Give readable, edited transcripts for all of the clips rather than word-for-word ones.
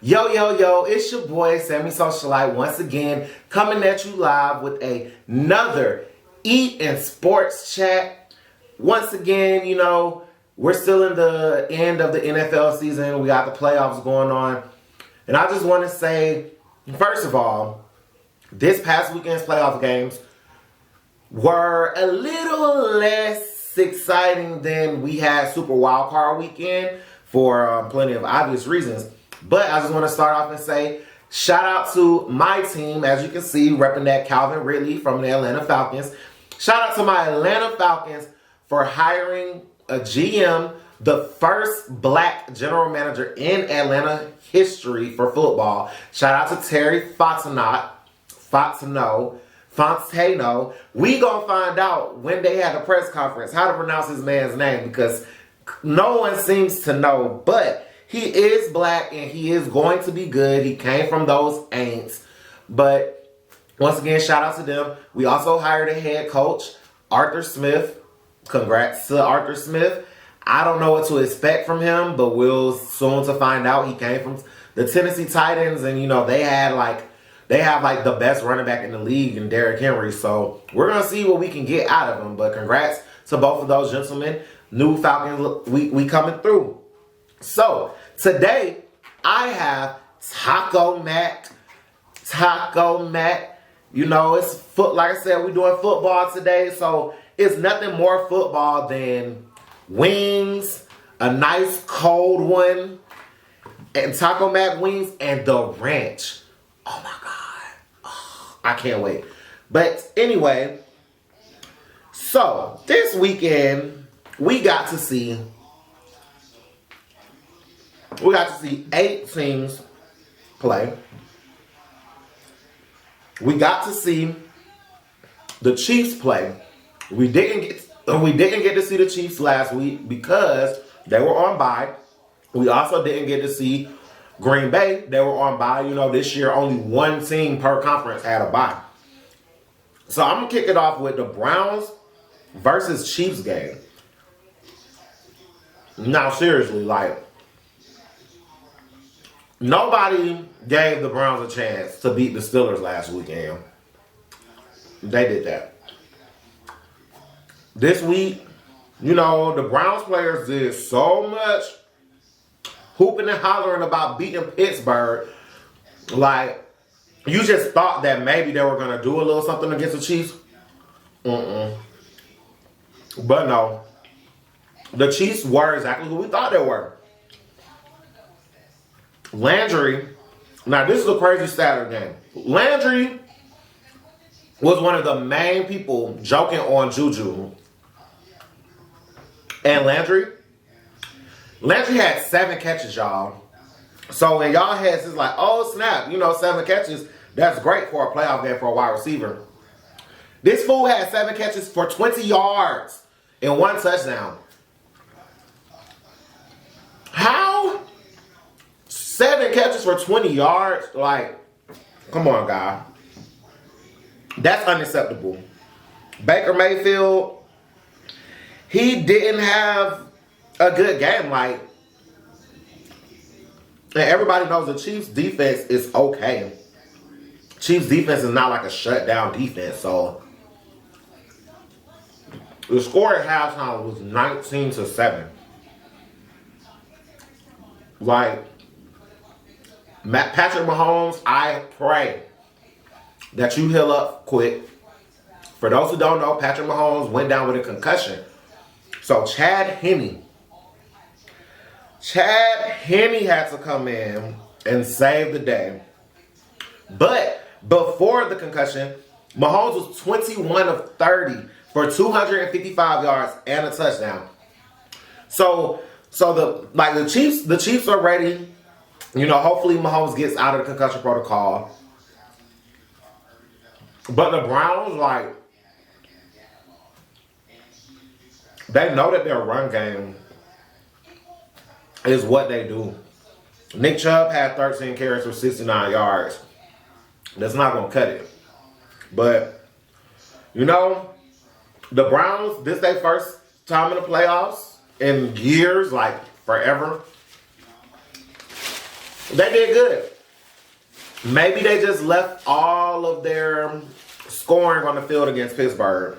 Yo, yo, yo, it's your boy, Sammy Socialite, once again, coming at you live with another Eat and Sports Chat. Once again, we're still in the end of the NFL season. We got the playoffs going on. And I just want to say, first of all, this past weekend's playoff games were a little less exciting than we had Super Wildcard Weekend for plenty of obvious reasons. But I just want to start off and say, shout out to my team, as you can see, repping that Calvin Ridley from the Atlanta Falcons. Shout out to my Atlanta Falcons for hiring a GM, the first black general manager in Atlanta history for football. Shout out to Terry Fontenot. We gonna find out when they had a press conference how to pronounce his man's name, because no one seems to know, but he is black and he is going to be good. He came from those Aints. But once again, shout out to them. We also hired a head coach, Arthur Smith. Congrats to Arthur Smith. I don't know what to expect from him, but we'll soon to find out. He came from the Tennessee Titans, and they have the best running back in the league in Derrick Henry. So we're gonna see what we can get out of him. But congrats to both of those gentlemen. New Falcons, we coming through. So today I have Taco Mac. It's like I said, we're doing football today, so it's nothing more football than wings, a nice cold one, and Taco Mac wings and the ranch. Oh my God. Oh, I can't wait. But anyway, so this weekend we got to see 8 teams play. We got to see the Chiefs play. We didn't get to see the Chiefs last week because they were on bye. We also didn't get to see Green Bay. They were on bye. This year only one team per conference had a bye. So I'm gonna kick it off with the Browns versus Chiefs game. Now seriously, nobody gave the Browns a chance to beat the Steelers last weekend. They did that. This week, the Browns players did so much hooping and hollering about beating Pittsburgh. You just thought that maybe they were going to do a little something against the Chiefs. But no. The Chiefs were exactly who we thought they were. Landry, now this is a crazy stat game. Landry was one of the main people joking on Juju. And Landry had 7 catches, y'all. So in y'all heads, it's like, oh snap, 7 catches, that's great for a playoff game for a wide receiver. This fool had 7 catches for 20 yards and 1 touchdown. How? 7 catches for 20 yards? Come on, guy. That's unacceptable. Baker Mayfield, he didn't have a good game. And everybody knows the Chiefs' defense is okay. Chiefs' defense is not like a shutdown defense. So the score at halftime was 19-7. Patrick Mahomes, I pray that you heal up quick. For those who don't know, Patrick Mahomes went down with a concussion. So Chad Henne had to come in and save the day. But before the concussion, Mahomes was 21 of 30 for 255 yards and a touchdown. So the Chiefs are ready. Hopefully Mahomes gets out of the concussion protocol. But the Browns, they know that their run game is what they do. Nick Chubb had 13 carries for 69 yards. That's not going to cut it. But, the Browns, this is their first time in the playoffs in years, forever. They did good. Maybe they just left all of their scoring on the field against Pittsburgh.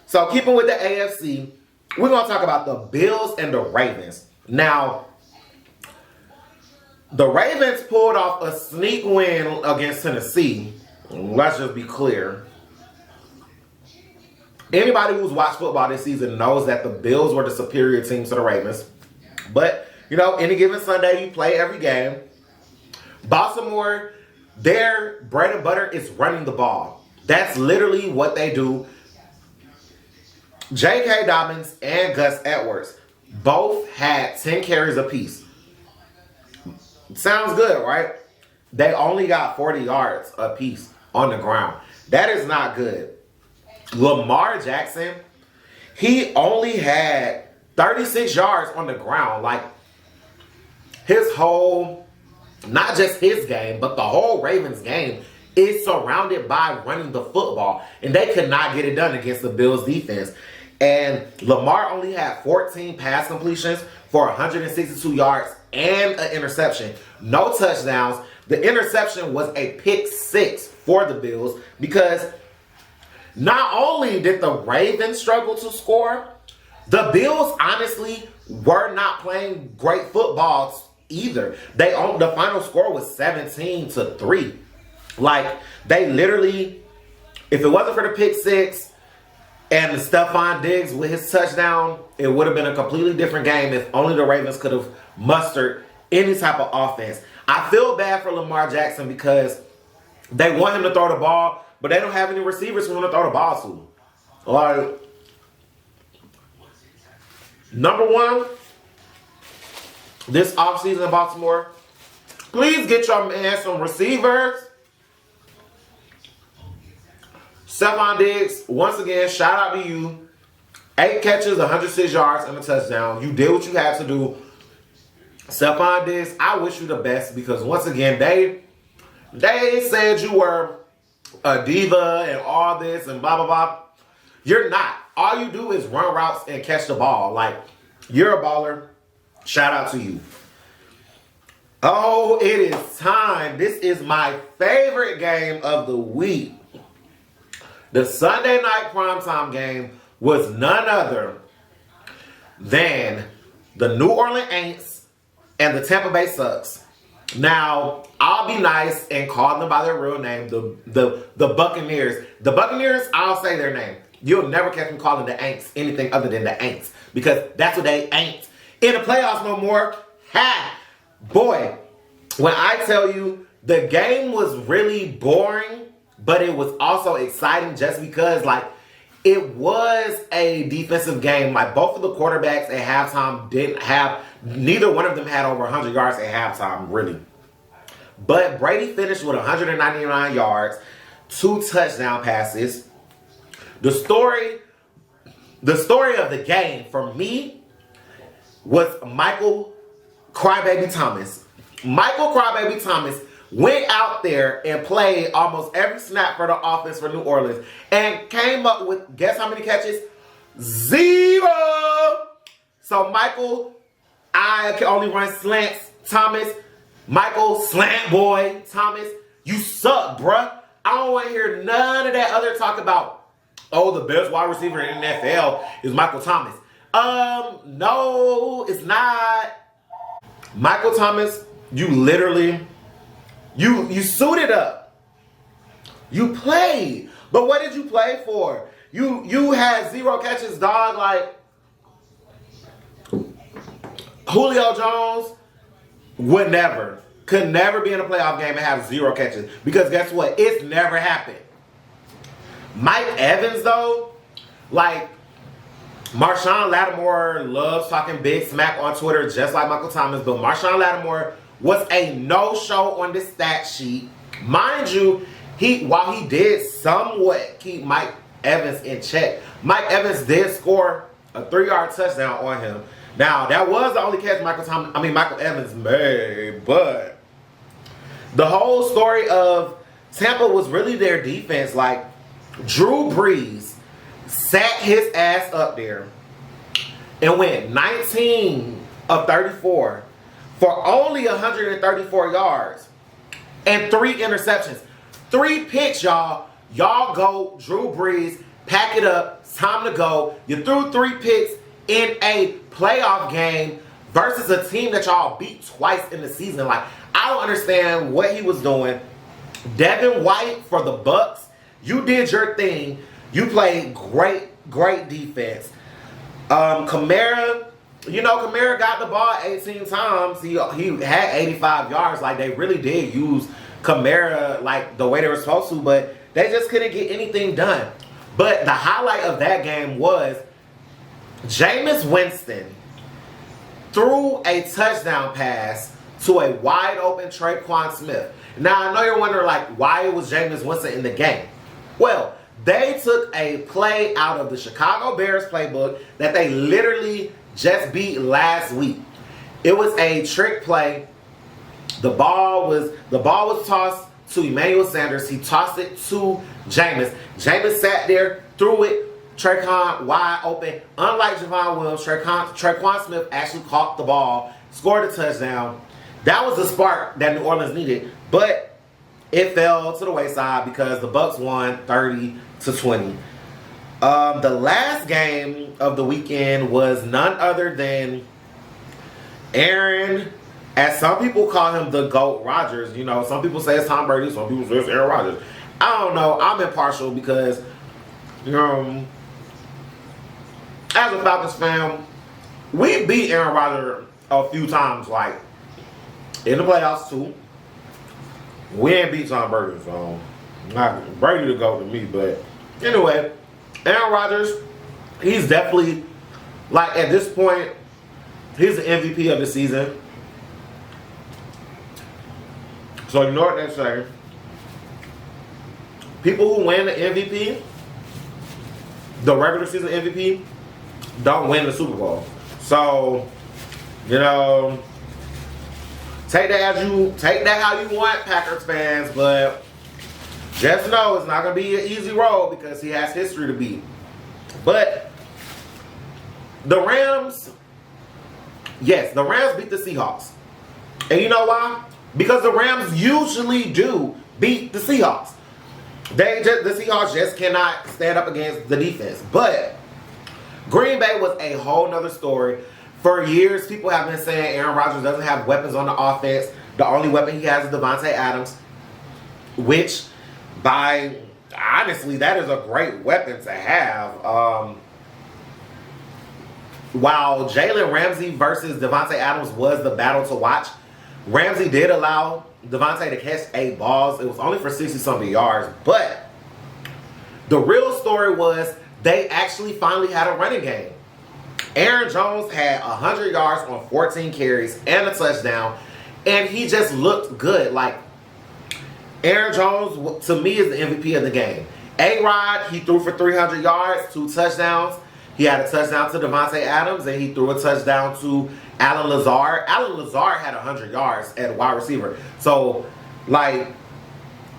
So keeping with the AFC, we're going to talk about the Bills and the Ravens. Now, the Ravens pulled off a sneak win against Tennessee. Let's just be clear. Anybody who's watched football this season knows that the Bills were the superior team to the Ravens. But, you know, any given Sunday, you play every game. Baltimore, their bread and butter is running the ball. That's literally what they do. J.K. Dobbins and Gus Edwards both had 10 carries apiece. Sounds good, right? They only got 40 yards apiece on the ground. That is not good. Lamar Jackson, he only had 36 yards on the ground. Like, his whole, not just his game, but the whole Ravens game is surrounded by running the football. And they could not get it done against the Bills defense. And Lamar only had 14 pass completions for 162 yards and an interception. No touchdowns. The interception was a pick six for the Bills because not only did the Ravens struggle to score, the Bills honestly were not playing great football either. The final score was 17-3. Like, they literally, if it wasn't for the pick six and the Stephon Diggs with his touchdown, it would have been a completely different game if only the Ravens could have mustered any type of offense. I feel bad for Lamar Jackson because they want him to throw the ball, but they don't have any receivers who want to throw the ball to. Like, number one, this offseason in Baltimore, please get your man some receivers. Stephon Diggs, once again, shout out to you. 8 catches, 106 yards, and a touchdown. You did what you had to do. Stephon Diggs, I wish you the best because once again, they said you were a diva and all this and blah, blah, blah. You're not. All you do is run routes and catch the ball. Like, you're a baller. Shout out to you. Oh, it is time. This is my favorite game of the week. The Sunday night primetime game was none other than the New Orleans Aints and the Tampa Bay Sucks. Now, I'll be nice and call them by their real name, the Buccaneers. The Buccaneers, I'll say their name. You'll never catch me calling the Aints anything other than the Aints because that's what they ain't. In the playoffs no more. Ha! Boy, when I tell you the game was really boring, but it was also exciting just because, like, it was a defensive game. Like, both of the quarterbacks at halftime neither one of them had over 100 yards at halftime, really. But Brady finished with 199 yards, 2 touchdown passes. The story of the game for me was Michael Crybaby Thomas. Michael Crybaby Thomas went out there and played almost every snap for the offense for New Orleans and came up with, guess how many catches? 0! So Michael, I can only run slants. Thomas, Michael, slant boy. Thomas, you suck, bruh. I don't want to hear none of that other talk about, oh, the best wide receiver in the NFL is Michael Thomas. No, it's not. Michael Thomas, you literally, you suited up. You played. But what did you play for? You had 0 catches, dog. Like, Julio Jones could never be in a playoff game and have 0 catches. Because guess what? It's never happened. Mike Evans, though, like, Marshawn Lattimore loves talking big smack on Twitter just like Michael Thomas, but Marshawn Lattimore was a no-show on the stat sheet. Mind you, while he did somewhat keep Mike Evans in check, Mike Evans did score a 3-yard touchdown on him. Now, that was the only catch Michael Evans made, but the whole story of Tampa was really their defense. Like, Drew Brees sat his ass up there and went 19 of 34 for only 134 yards and 3 interceptions. 3 picks, y'all. Y'all go, Drew Brees, pack it up. It's time to go. You threw 3 picks in a playoff game versus a team that y'all beat twice in the season. Like, I don't understand what he was doing. Devin White for the Bucks, you did your thing. You played great defense. Kamara, Kamara got the ball 18 times. He had 85 yards. Like, they really did use Kamara like the way they were supposed to, but they just couldn't get anything done. But the highlight of that game was Jameis Winston threw a touchdown pass to a wide open Traquan Smith. Now, I know you're wondering, like, why was Jameis Winston in the game? Well, they took a play out of the Chicago Bears playbook that they literally just beat last week. It was a trick play. The ball was tossed to Emmanuel Sanders. He tossed it to Jameis. Jameis sat there, threw it. Traquan wide open. Unlike Javon Williams, Traquan Smith actually caught the ball, scored a touchdown. That was the spark that New Orleans needed, but it fell to the wayside because the Bucks won 30-20. The last game of the weekend was none other than Aaron, as some people call him, the GOAT Rodgers. Some people say it's Tom Brady, some people say it's Aaron Rodgers. I don't know. I'm impartial because, as a Falcons fan, we beat Aaron Rodgers a few times, like in the playoffs too. We ain't beat Tom Brady, so not Brady to go to me. But anyway, Aaron Rodgers, he's definitely, like, at this point, he's the MVP of the season. So you know what they say. People who win the MVP, the regular season MVP, don't win the Super Bowl. So, take that how you want, Packers fans, but just know it's not gonna be an easy road because he has history to beat. But the Rams, yes, the Rams beat the Seahawks. And you know why? Because the Rams usually do beat the Seahawks. The Seahawks just cannot stand up against the defense. But Green Bay was a whole nother story. For years, people have been saying Aaron Rodgers doesn't have weapons on the offense. The only weapon he has is Devontae Adams, which, honestly, that is a great weapon to have. While Jalen Ramsey versus Devontae Adams was the battle to watch, Ramsey did allow Devontae to catch 8 balls. It was only for 60-something yards. But the real story was they actually finally had a running game. Aaron Jones had 100 yards on 14 carries and a touchdown, and he just looked good. Like, Aaron Jones, to me, is the MVP of the game. A-Rod, he threw for 300 yards, 2 touchdowns. He had a touchdown to Devontae Adams, and he threw a touchdown to Allen Lazard. Allen Lazard had 100 yards at wide receiver. So, like,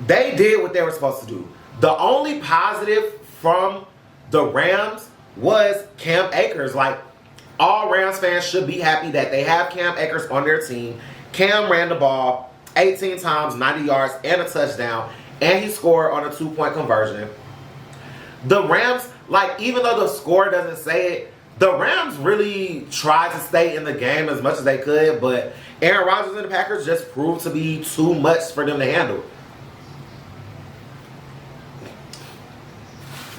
they did what they were supposed to do. The only positive from the Rams was Cam Akers. Like, all Rams fans should be happy that they have Cam Akers on their team. Cam ran the ball 18 times, 90 yards, and a touchdown, and he scored on a 2-point conversion. The Rams, like, even though the score doesn't say it, the Rams really tried to stay in the game as much as they could, but Aaron Rodgers and the Packers just proved to be too much for them to handle.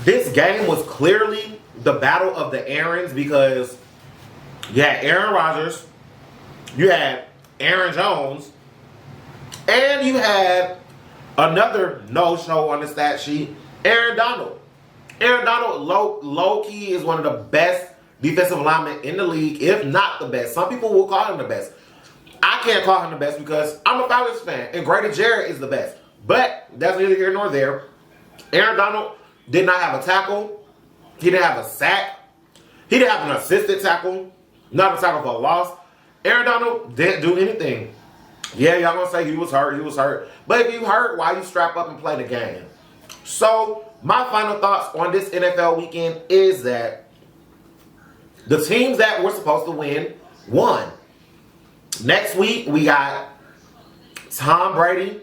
This game was clearly the battle of the Aarons because you had Aaron Rodgers, you had Aaron Jones, and you had another no-show on the stat sheet, Aaron Donald. Aaron Donald, low-key, is one of the best defensive linemen in the league, if not the best. Some people will call him the best. I can't call him the best because I'm a Falcons fan, and Grady Jarrett is the best. But that's neither here nor there. Aaron Donald did not have a tackle. He didn't have a sack. He didn't have an assisted tackle. Not a tackle for a loss. Aaron Donald didn't do anything. Yeah, y'all gonna say he was hurt. But if you hurt, why you strap up and play the game? So, my final thoughts on this NFL weekend is that the teams that were supposed to win won. Next week, we got Tom Brady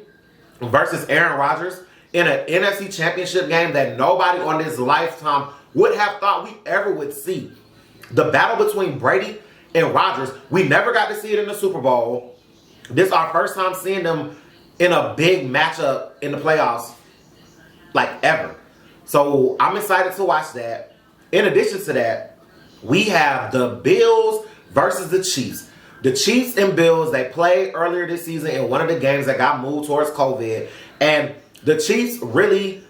versus Aaron Rodgers in an NFC Championship game that nobody on this lifetime would have thought we ever would see. The battle between Brady and Rodgers, we never got to see it in the Super Bowl. This is our first time seeing them in a big matchup in the playoffs, like ever. So I'm excited to watch that. In addition to that, we have the Bills versus the Chiefs. The Chiefs and Bills, they played earlier this season in one of the games that got moved towards COVID. And the Chiefs really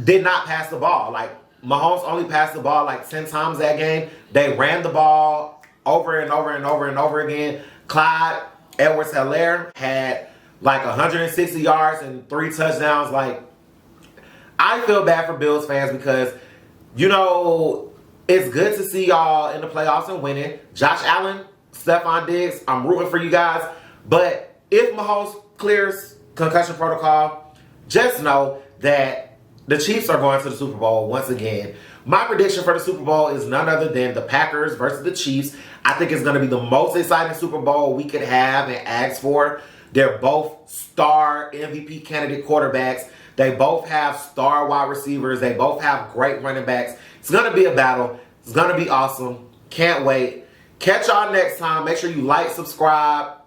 did not pass the ball. Like, Mahomes only passed the ball like 10 times that game. They ran the ball over and over and over and over again. Clyde Edwards-Helaire had like 160 yards and 3 touchdowns. Like, I feel bad for Bills fans because, you know, it's good to see y'all in the playoffs and winning. Josh Allen, Stephon Diggs, I'm rooting for you guys. But if Mahomes clears concussion protocol, just know that the Chiefs are going to the Super Bowl once again. My prediction for the Super Bowl is none other than the Packers versus the Chiefs. I think it's going to be the most exciting Super Bowl we could have and ask for. They're both star MVP candidate quarterbacks. They both have star wide receivers. They both have great running backs. It's going to be a battle. It's going to be awesome. Can't wait. Catch y'all next time. Make sure you like, subscribe,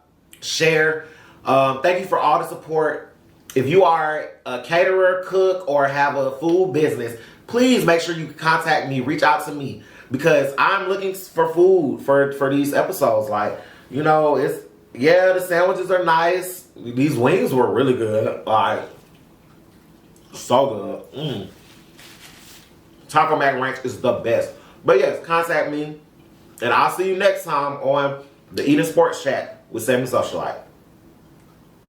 share. Thank you for all the support. If you are a caterer, cook, or have a food business, please make sure you contact me. Reach out to me because I'm looking for food for these episodes. Like, you know, the sandwiches are nice. These wings were really good. Like, so good. Taco Mac Ranch is the best. But yes, contact me. And I'll see you next time on the Eating Sports Chat with Sammy Socialite.